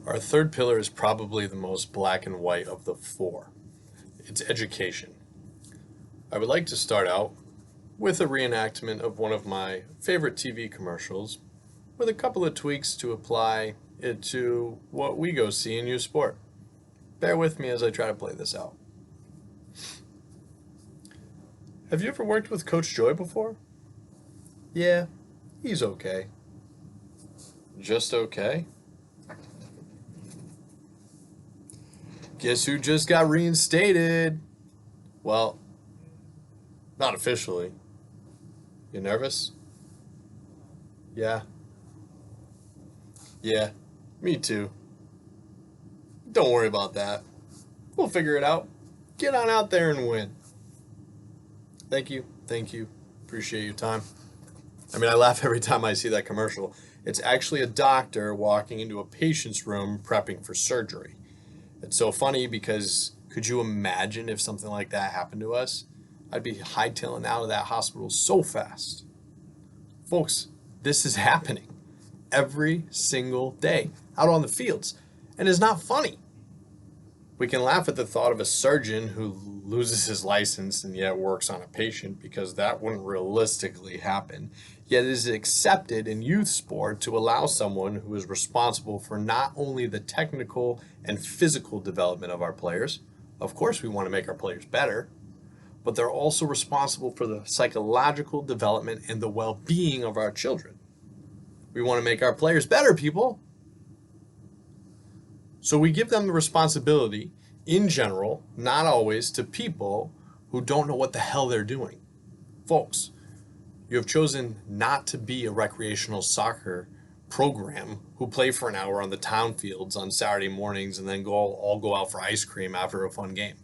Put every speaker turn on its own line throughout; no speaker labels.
Our third pillar is probably the most black and white of the four. It's education. I would like to start out with a reenactment of one of my favorite TV commercials with a couple of tweaks to apply it to what we go see in youth sport. Bear with me as I try to play this out. Have you ever worked with Coach Joy before? Yeah, he's okay. Just okay? Guess who just got reinstated? Well, not officially. You nervous? Yeah. Yeah, me too. Don't worry about that. We'll figure it out. Get on out there and win. Thank you. Thank you. Appreciate your time. I laugh every time I see that commercial. It's actually a doctor walking into a patient's room prepping for surgery. It's so funny because could you imagine if something like that happened to us? I'd be hightailing out of that hospital so fast. Folks, this is happening every single day out on the fields, and it's not funny. We can laugh at the thought of a surgeon who loses his license and yet works on a patient because that wouldn't realistically happen. Yet it is accepted in youth sport to allow someone who is responsible for not only the technical and physical development of our players, of course we want to make our players better, but they're also responsible for the psychological development and the well-being of our children. We want to make our players better, people. So we give them the responsibility, in general, not always, to people who don't know what the hell they're doing. Folks, you have chosen not to be a recreational soccer program who play for an hour on the town fields on Saturday mornings and then all go out for ice cream after a fun game.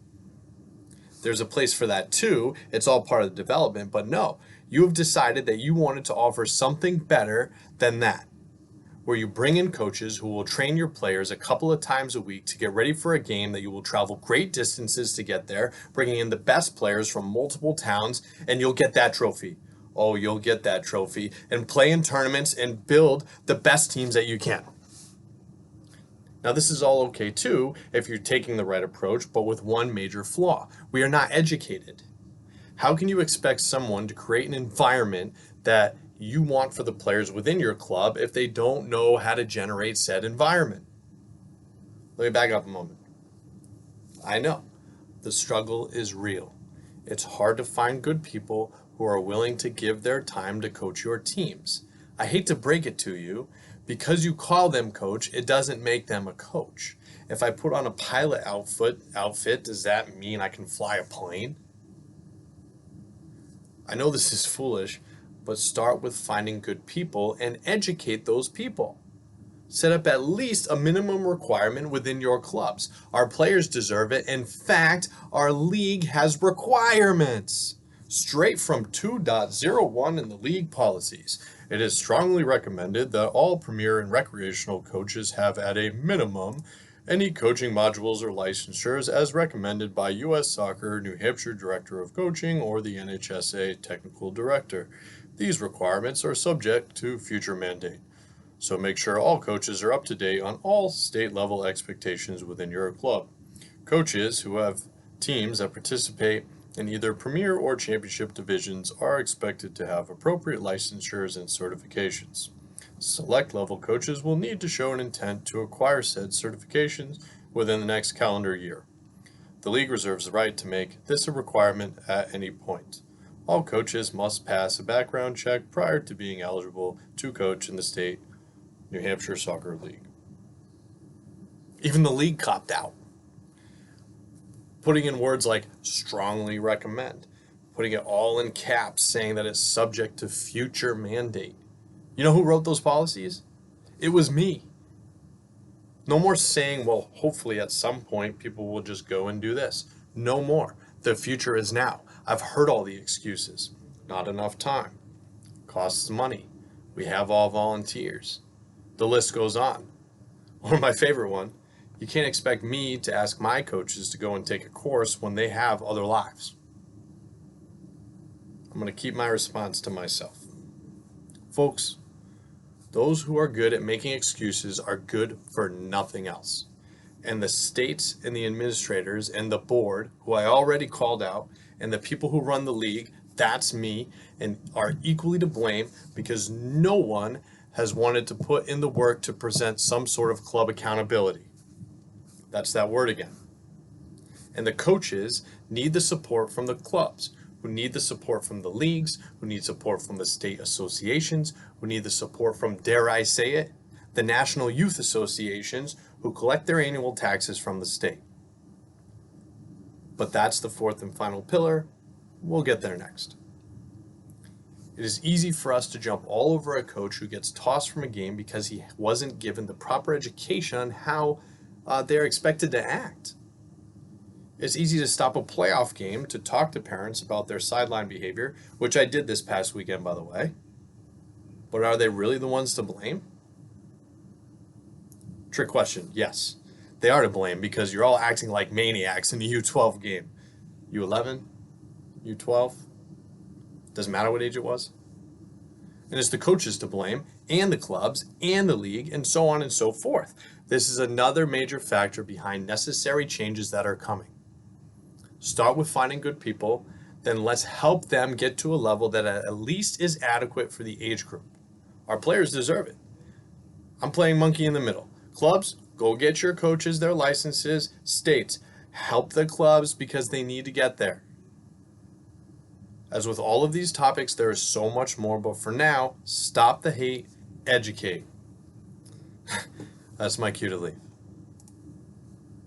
There's a place for that too. It's all part of the development, but no, you have decided that you wanted to offer something better than that, where you bring in coaches who will train your players a couple of times a week to get ready for a game that you will travel great distances to get there, bringing in the best players from multiple towns, and you'll get that trophy. Oh, you'll get that trophy and play in tournaments and build the best teams that you can. Now, this is all okay too if you're taking the right approach, but with one major flaw. We are not educated. How can you expect someone to create an environment that you want for the players within your club if they don't know how to generate said environment? Let me back up a moment. I know the struggle is real. It's hard to find good people who are willing to give their time to coach your teams. I hate to break it to you, because you call them coach, it doesn't make them a coach. If I put on a pilot outfit, does that mean I can fly a plane? I know this is foolish, but start with finding good people and educate those people. Set up at least a minimum requirement within your clubs. Our players deserve it. In fact, our league has requirements. Straight from 2.01 in the league policies. It is strongly recommended that all premier and recreational coaches have at a minimum any coaching modules or licensures as recommended by U.S. Soccer, New Hampshire Director of Coaching, or the NHSA Technical Director. These requirements are subject to future mandate. So make sure all coaches are up to date on all state-level expectations within your club. Coaches who have teams that participate in either Premier or Championship divisions are expected to have appropriate licensures and certifications. Select level coaches will need to show an intent to acquire said certifications within the next calendar year. The league reserves the right to make this a requirement at any point. All coaches must pass a background check prior to being eligible to coach in the state New Hampshire Soccer League. Even the league copped out, putting in words like strongly recommend, putting it all in caps, saying that it's subject to future mandate. You know who wrote those policies? It was me. No more saying, well, hopefully at some point people will just go and do this. No more. The future is now. I've heard all the excuses. Not enough time. Costs money. We have all volunteers. The list goes on. Or my favorite one, you can't expect me to ask my coaches to go and take a course when they have other lives. I'm going to keep my response to myself. Folks, Those who are good at making excuses are good for nothing else. And the states and the administrators and the board, who I already called out, and the people who run the league, that's me, and are equally to blame because no one has wanted to put in the work to present some sort of club accountability. That's that word again. And the coaches need the support from the clubs, who need the support from the leagues, who need support from the state associations, who need the support from, dare I say it, the national youth associations, who collect their annual taxes from the state. But that's the fourth and final pillar. We'll get there next. It is easy for us to jump all over a coach who gets tossed from a game because he wasn't given the proper education on how they're expected to act. It's easy to stop a playoff game to talk to parents about their sideline behavior, which I did this past weekend, by the way. But are they really the ones to blame? Trick question, yes. They are to blame because you're all acting like maniacs in the U12 game. U11? U12? Doesn't matter what age it was. And it's the coaches to blame, and the clubs, and the league, and so on and so forth. This is another major factor behind necessary changes that are coming. Start with finding good people, then let's help them get to a level that at least is adequate for the age group. Our players deserve it. I'm playing monkey in the middle. Clubs, go get your coaches their licenses. States, help the clubs because they need to get there. As with all of these topics, there is so much more, but for now, stop the hate, educate. That's my cue to leave.